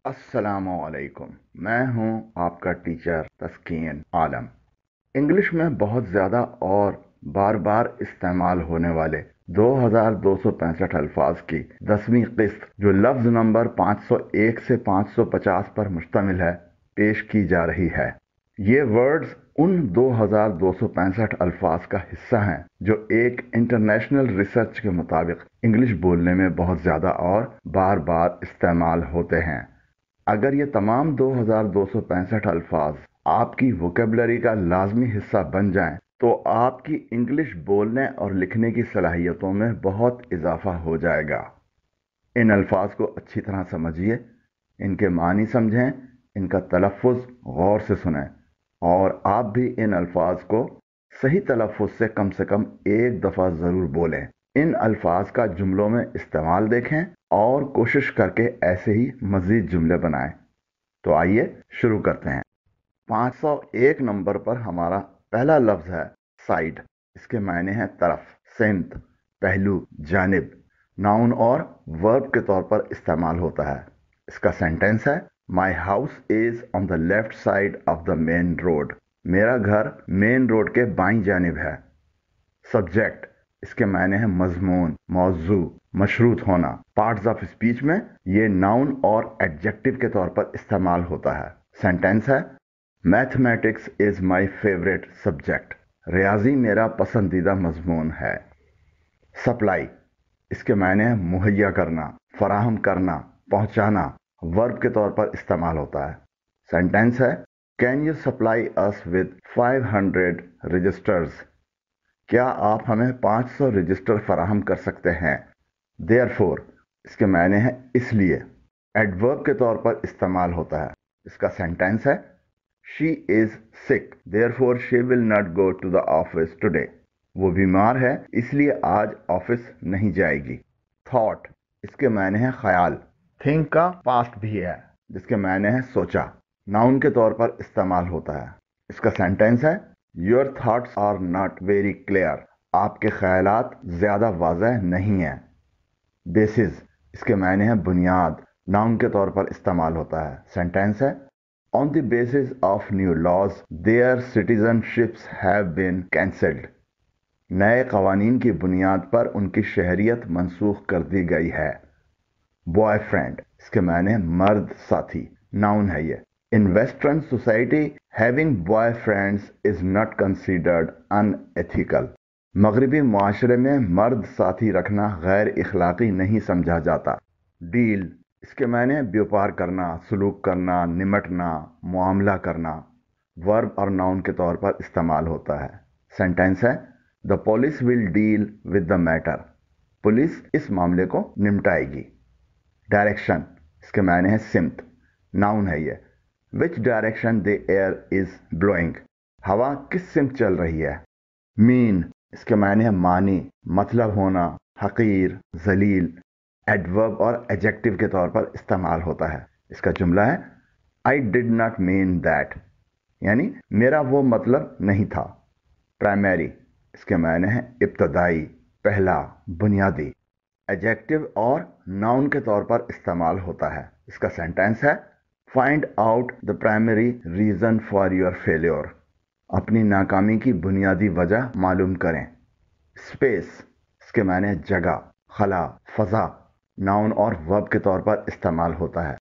अस्सलामुअलैकुम। मैं हूं आपका टीचर तस्कीन आलम। इंग्लिश में बहुत ज़्यादा और बार बार इस्तेमाल होने वाले 2265 अल्फाज की 10वीं किस्त जो लफ्ज़ नंबर 501 से 550 पर मुश्तमिल है, पेश की जा रही है। ये वर्ड्स उन 2265 अल्फाज का हिस्सा हैं जो एक इंटरनेशनल रिसर्च के मुताबिक इंग्लिश बोलने में बहुत ज़्यादा और बार बार इस्तेमाल होते हैं। अगर ये तमाम 2265 अल्फाज आपकी वोकेबलरी का लाजमी हिस्सा बन जाएं, तो आपकी इंग्लिश बोलने और लिखने की सलाहियतों में बहुत इजाफा हो जाएगा। इन अल्फाज को अच्छी तरह समझिए, इनके मानी समझें, इनका तलफ़ुज़ गौर से सुनें और आप भी इन अल्फाज को सही तलफ़ुज़ से कम एक दफ़ा ज़रूर बोलें। इन अल्फाज का जुमलों में इस्तेमाल देखें और कोशिश करके ऐसे ही मज़ीद जुमले बनाएं। तो आइए शुरू करते हैं। 501 नंबर पर हमारा पहला लफ्ज़ है साइड। इसके मायने हैं तरफ, सिमत, पहलू, जानिब। नाउन और वर्ब के तौर पर इस्तेमाल होता है। इसका सेंटेंस है my house is on the left side of the main road. मेरा घर मेन रोड के बाईं जानिब है। सब्जेक्ट, इसके मायने हैं मजमून, मौजू, मशरूत होना। पार्ट्स ऑफ स्पीच में ये नाउन और एडजेक्टिव के तौर पर इस्तेमाल होता है। सेंटेंस है mathematics is my favourite subject. रियाजी मेरा पसंदीदा मजमून है। सप्लाई, इसके मायने हैं मुहैया करना, फराहम करना, पहुंचाना। वर्ब के तौर पर इस्तेमाल होता है। सेंटेंस है can you supply us with 500 registers. क्या आप हमें 500 रजिस्टर फराहम कर सकते हैं। देयरफॉर, इसके मायने हैं इसलिए। एडवर्ब के तौर पर इस्तेमाल होता है। इसका सेंटेंस है she is sick therefore she will not go to the office today. वो बीमार है इसलिए आज ऑफिस नहीं जाएगी। थॉट, इसके मायने हैं ख्याल। थिंक का पास्ट भी है जिसके मायने हैं सोचा। नाउन के तौर पर इस्तेमाल होता है। इसका सेंटेंस है your thoughts are not very clear. आपके ख्यालात ज्यादा वाज़ेह नहीं हैं। बेसिस, इसके मायने हैं बुनियाद। नाउन के तौर पर इस्तेमाल होता है। सेंटेंस है on the basis of new laws their citizenships have been cancelled. नए कवानीन की बुनियाद पर उनकी शहरियत मनसूख कर दी गई है। बॉयफ्रेंड, इसके मायने हैं मर्द साथी। नाउन है ये। In western society having boyfriends is not considered unethical. मगरबी मुआशरे में मर्द साथी रखना गैर इखलाकी नहीं समझा जाता। डील, इसके मायने व्यापार करना, सलूक करना, निमटना, मुआमला करना। वर्ब और नाउन के तौर पर इस्तेमाल होता है। सेंटेंस है the police will deal with the matter. Police इस मामले को निपटाएगी। डायरेक्शन, इसके मायने हैं सिमत। नाउन है ये। Which direction the air is blowing. हवा किस सिमत चल रही है। मीन, इसके मायने हैं मानी, मतलब होना, हकीर, जलील। एडवर्ब और एडजेक्टिव के तौर पर इस्तेमाल होता है। इसका जुमला है I did not mean that, यानी मेरा वो मतलब नहीं था। प्राइमरी, इसके मायने हैं इब्तदाई, पहला, बुनियादी। एडजेक्टिव और नाउन के तौर पर इस्तेमाल होता है। इसका सेंटेंस है find out the primary reason for your failure. अपनी नाकामी की बुनियादी वजह मालूम करें। स्पेस, इसके मायने हैं जगह, खला, फजा। नाउन और वर्ब के तौर पर इस्तेमाल होता है।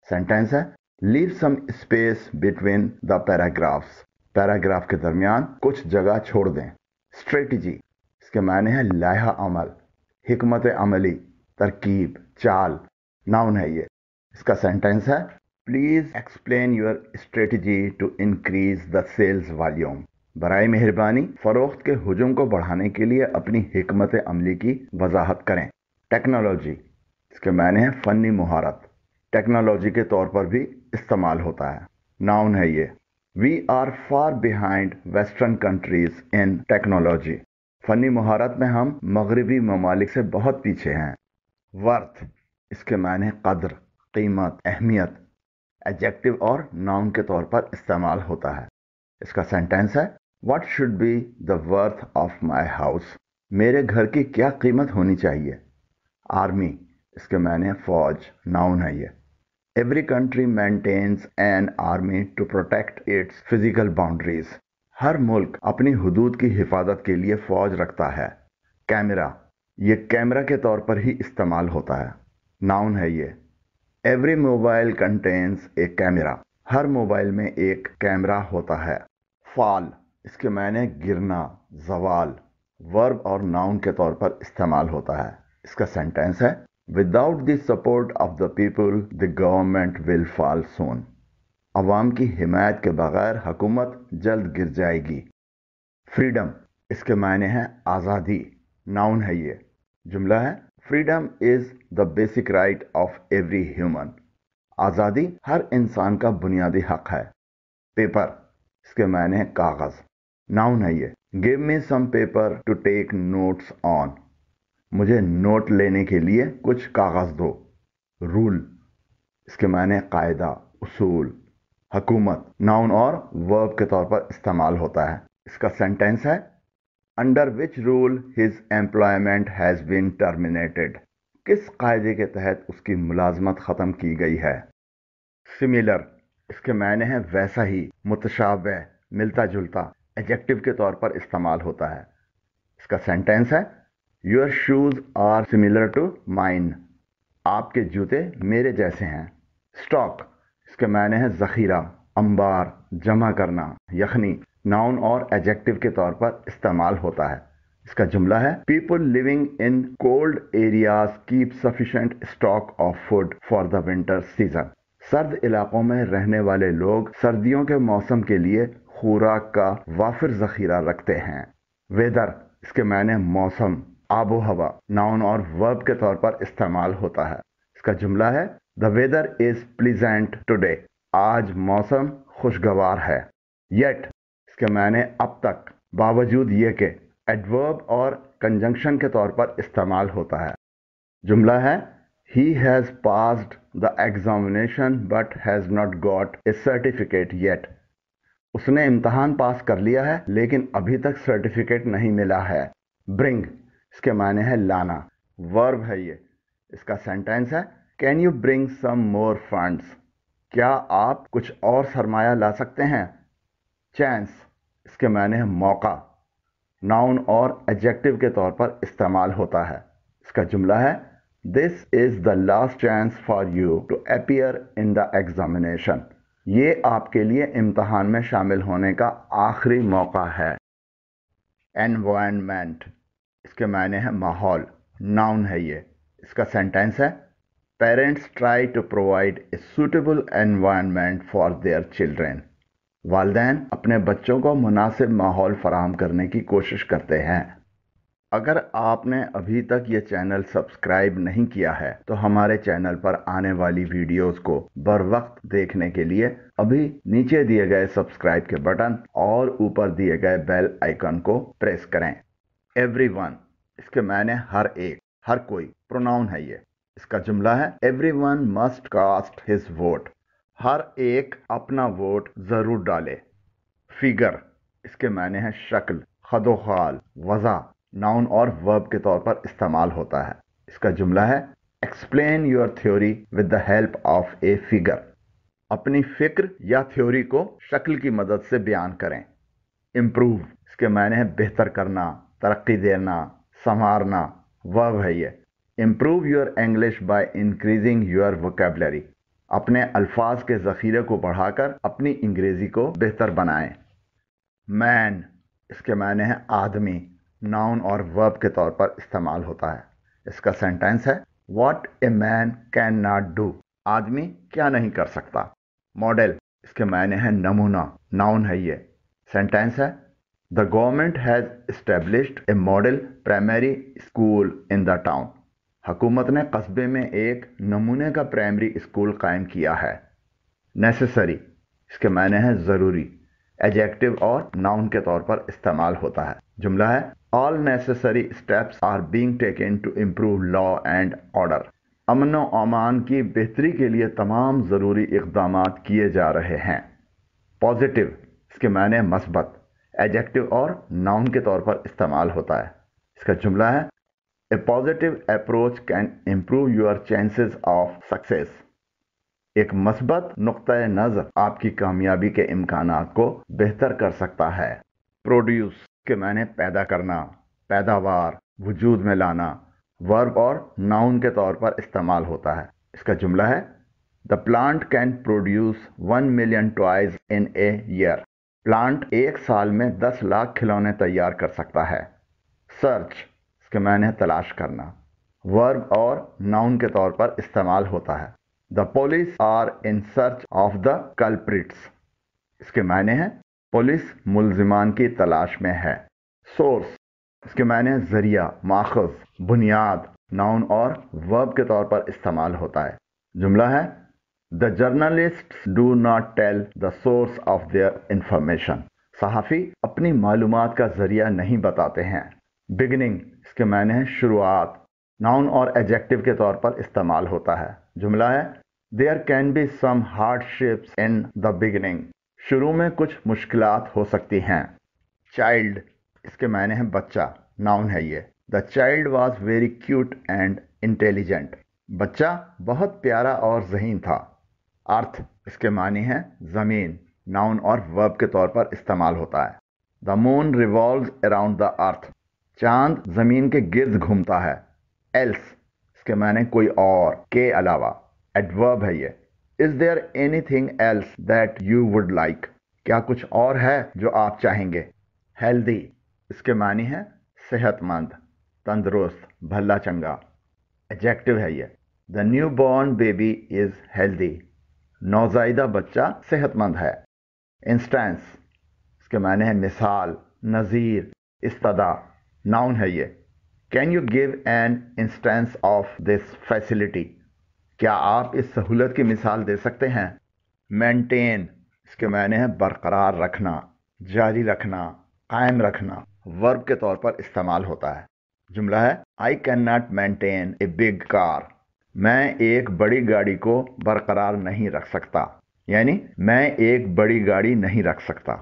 सेंटेंस है leave some space between the paragraphs. Paragraph के दरमियान कुछ जगह छोड़ दें। स्ट्रेटजी, इसके मायने हैं लाहा अमल, हिकमत अमली, तरकीब, चाल। नाउन है ये। इसका सेंटेंस है please explain your strategy to increase the sales volume. बराए मेहरबानी फरोख्त के हुजूम को बढ़ाने के लिए अपनी हिकमत अमली की वजाहत करें। टेक्नोलॉजी, इसके मायने हैं फनी मुहारत। टेक्नोलॉजी के तौर पर भी इस्तेमाल होता है। नाउन है ये। We are far behind western countries in technology. फनी मुहारत में हम मगरबी ममालिक से बहुत पीछे हैं। वर्थ, इसके मायने हैं कद्र, कीमत, अहमियत। एडजेक्टिव और नाउन के तौर पर इस्तेमाल होता है। इसका सेंटेंस है what should be the worth of my house. मेरे घर की क्या कीमत होनी चाहिए। आर्मी, इसके मायने हैं फौज। नाउन है ये। Every country maintains an army to protect its physical boundaries. हर मुल्क अपनी हुदूद की हिफाजत के लिए फौज रखता है। कैमरा, ये कैमरा के तौर पर ही इस्तेमाल होता है। नाउन है ये। एवरी मोबाइल कंटेन्स ए कैमरा, हर मोबाइल में एक कैमरा होता है। फॉल, इसके मायने गिरना, जवाल, वर्ब और नाउन के तौर पर इस्तेमाल होता है। इसका सेंटेंस है, without the support of the people the government will fall soon. अवाम की हिमायत के बगैर हुकूमत जल्द गिर जाएगी। फ्रीडम, इसके मायने हैं आज़ादी। नाउन है ये। जुमला है, freedom is the basic right of every human. आज़ादी हर इंसान का बुनियादी हक है। पेपर, इसके मायने हैं कागज। नाउन है ये। Give me some paper to take notes on, मुझे नोट लेने के लिए कुछ कागज दो। रूल, इसके मायने कायदा, उसूल। हुकूमत, नाउन और वर्ब के तौर पर इस्तेमाल होता है। इसका सेंटेंस है, under which rule his employment has been terminated, किस कायदे के तहत उसकी मुलाजमत खत्म की गई है। सिमिलर, इसके मायने हैं वैसा ही, मुतशाबह, मिलता जुलता, एडजेक्टिव के तौर पर इस्तेमाल होता है। इसका सेंटेंस है, your shoes are similar to mine, आपके जूते मेरे जैसे हैं। स्टॉक, इसके मायने हैं जखीरा, अंबार, जमा करना, यखनी। नाउन और एडजेक्टिव के तौर पर इस्तेमाल होता है। इसका जुमला है, people living in cold areas keep sufficient stock of food for the winter season, सर्द इलाकों में रहने वाले लोग सर्दियों के मौसम के लिए खुराक का वाफिर जखीरा रखते हैं। वेदर, इसके मायने मौसम, आबो हवा। नाउन और वर्ब के तौर पर इस्तेमाल होता है। इसका जुमला है, the weather is pleasant today, आज मौसम खुशगवार है। येट, इसके मायने अब तक, बावजूद ये के। एडवर्ब और कंजंक्शन के तौर पर इस्तेमाल होता है। जुमला है, he has passed the examination but has not got a certificate yet, उसने इम्तहान पास कर लिया है लेकिन अभी तक सर्टिफिकेट नहीं मिला है। ब्रिंग, इसके मायने है लाना, वर्ब है ये। इसका सेंटेंस है, can you bring some more funds, क्या आप कुछ और सरमाया ला सकते हैं। चांस, इसके मायने है मौका। नाउन और एडजेक्टिव के तौर पर इस्तेमाल होता है। इसका जुमला है, this is the last chance for you to appear in the examination, ये आपके लिए इम्तहान में शामिल होने का आखिरी मौका है। एनवायरनमेंट, इसके मायने हैं माहौल। नाउन है ये। इसका सेंटेंस है, parents try to provide a suitable environment for their children, वालिदैन अपने बच्चों को मुनासिब माहौल फराहम करने की कोशिश करते हैं। अगर आपने अभी तक ये चैनल सब्सक्राइब नहीं किया है तो हमारे चैनल पर आने वाली वीडियोस को बर वक्त देखने के लिए अभी नीचे दिए गए सब्सक्राइब के बटन और ऊपर दिए गए बेल आइकन को प्रेस करें। एवरीवन, इसके मायने हर एक, हर कोई। प्रोनाउन है ये। इसका जुमला है, everyone must cast his vote, हर एक अपना वोट जरूर डाले। फिगर, इसके मायने हैं शक्ल, खदोखाल, वज़ा। नाउन और वर्ब के तौर पर इस्तेमाल होता है। इसका जुमला है, explain your theory with the help of a figure, अपनी फिक्र या थ्योरी को शक्ल की मदद से बयान करें। इम्प्रूव, इसके मायने हैं बेहतर करना, तरक्की देना, संवारना। वर्ब है ये। Improve your English by increasing your vocabulary, अपने अल्फाज के ज़ख़ीरे को बढ़ाकर अपनी अंग्रेजी को बेहतर बनाएं। मैन, इसके मायने हैं आदमी। नाउन और वर्ब के तौर पर इस्तेमाल होता है। इसका सेंटेंस है, what a man can not do, आदमी क्या नहीं कर सकता। मॉडल, इसके मायने हैं नमूना। नाउन है ये। सेंटेंस है, the government has established A model primary school in the town, हुकूमत ने कस्बे में एक नमूने का प्राइमरी स्कूल कायम किया है। नेसेसरी, इसके मायने हैं ज़रूरी, एडजेक्टिव और नाउन के तौर पर इस्तेमाल होता है। जुमला है, all necessary steps are being taken to improve law and order, अमन व अमान की बेहतरी के लिए तमाम ज़रूरी इक़दामात किए जा रहे हैं। पॉजिटिव, इसके मायने मस्बत, एडजेक्टिव और नाउन के तौर पर इस्तेमाल होता है। इसका जुमला है, a positive approach can improve your chances of success, ایک مثبت نقطۂ نظر آپ کی کامیابی کے امکانات کو بہتر کر سکتا ہے۔ پروڈیوس کے معنی پیدا کرنا، پیداوار، وجود میں لانا، ورب اور ناؤن کے طور پر استعمال ہوتا ہے۔ اس کا جملہ ہے The plant can produce 1 million toys in a year. Plant ایک سال میں 10 لاکھ کھلونے تیار کر سکتا ہے۔ سرچ اس کے معنی ہے تلاش کرنا، ورب اور ناؤن کے طور پر استعمال ہوتا ہے۔ The police are in search of the culprits. اس کے معنی ہے پولیس ملزمان کی تلاش میں ہے۔ سورس اس کے معنی ہے ذریعہ، ماخذ، بنیاد، ناؤن اور ورب کے طور پر استعمال ہوتا ہے۔ جملہ ہے The journalists do not tell the source of their information. صحافی اپنی معلومات کا ذریعہ نہیں بتاتے ہیں۔ بگننگ اس کے معنی ہے شروعات، ناؤن اور ایڈجیکٹو کے طور پر استعمال ہوتا ہے۔ جملہ ہے There can be some hardships in the beginning. شروع میں کچھ مشکلات ہو سکتی ہیں۔ چائلڈ اس کے معنی ہے بچہ، ناؤن ہے یہ۔ The child was very cute and intelligent. بچہ بہت پیارا اور ذہین تھا۔ ارتھ اس کے معنی ہے زمین، ناؤن اور ورب کے طور پر استعمال ہوتا ہے۔ The moon revolves around the earth. چاند زمین کے گرد گھومتا ہے۔ Else اس کے معنی کوئی اور، کے علاوہ، ایڈورب ہے یہ۔ Is there anything else that you would like? کیا کچھ اور ہے جو آپ چاہیں گے؟ Healthy اس کے معنی ہے صحت مند، تندرست، بھلا چنگا، ایڈجیکٹو ہے یہ۔ The newborn baby is healthy. نوزائیدہ بچہ صحت مند ہے۔ انسٹنس اس کے معنی ہے مثال، نظیر، استدعا، ناؤن ہے یہ۔ Can you give an instance of this facility? کیا آپ اس سہولت کی مثال دے سکتے ہیں؟ مینٹین اس کے معنی ہے برقرار رکھنا، جاری رکھنا، قائم رکھنا، ورب کے طور پر استعمال ہوتا ہے۔ جملہ ہے I cannot maintain a big car. میں ایک بڑی گاڑی کو برقرار نہیں رکھ سکتا، یعنی میں ایک بڑی گاڑی نہیں رکھ سکتا۔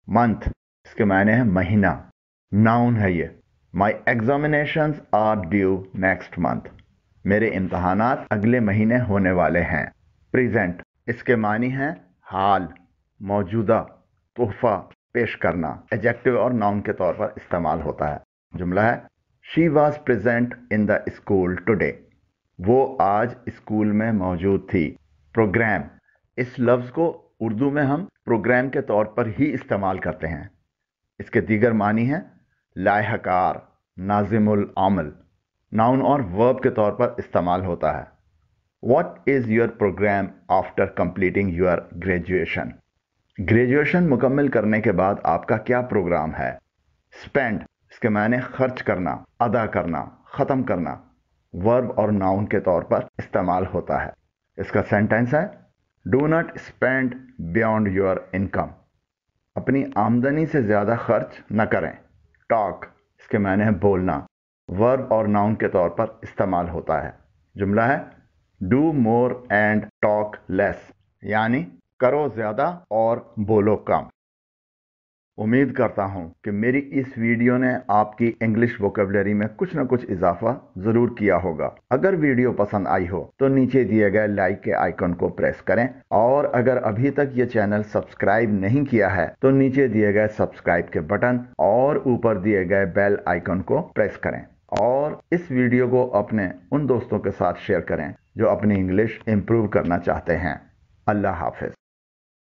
منتھ اس کے معنی ہے مہینہ، ناؤن ہے یہ۔ My examinations are due next month. میرے امتحانات اگلے مہینے ہونے والے ہیں۔ پریزنٹ اس کے معنی ہے حال، موجودہ، تحفہ، پیش کرنا، ایڈجیکٹو اور ناؤن کے طور پر استعمال ہوتا ہے۔ جملہ ہے She was present in the school today. وہ آج اسکول میں موجود تھی۔ پروگرام اس لفظ کو اردو میں ہم پروگرام کے طور پر ہی استعمال کرتے ہیں۔ اس کے دیگر معنی ہیں لائحہ کار، ناظم العمل، ناؤن اور ورب کے طور پر استعمال ہوتا ہے۔ What is your program after completing your graduation? Graduation مکمل کرنے کے بعد آپ کا کیا پروگرام ہے؟ اسپینڈ اس کے معنی خرچ کرنا، ادا کرنا، ختم کرنا، ورب اور ناؤن کے طور پر استعمال ہوتا ہے۔ اس کا سینٹینس ہے do not spend beyond your income. اپنی آمدنی سے زیادہ خرچ نہ کریں. ٹاک اس کے معنی ہے بولنا، ورب اور ناؤن کے طور پر استعمال ہوتا ہے. جملہ ہے ڈو مور اینڈ ٹاک لیس، یعنی کرو زیادہ اور بولو کم. امید کرتا ہوں کہ میری اس ویڈیو نے آپ کی انگلش ووکیبلری میں کچھ نہ کچھ اضافہ ضرور کیا ہوگا. اگر ویڈیو پسند آئی ہو تو نیچے دیے گئے لائک کے آئیکن کو پریس کریں، اور اگر ابھی تک یہ چینل سبسکرائب نہیں کیا ہے تو نیچے دیے گئے سبسکرائب کے بٹن اور اوپر دیے گئے بیل آئیکن کو پریس کریں، اور اس ویڈیو کو اپنے ان دوستوں کے ساتھ شیئر کریں جو اپنی انگلش امپروو کرنا چاہتے ہیں. اللہ حافظ.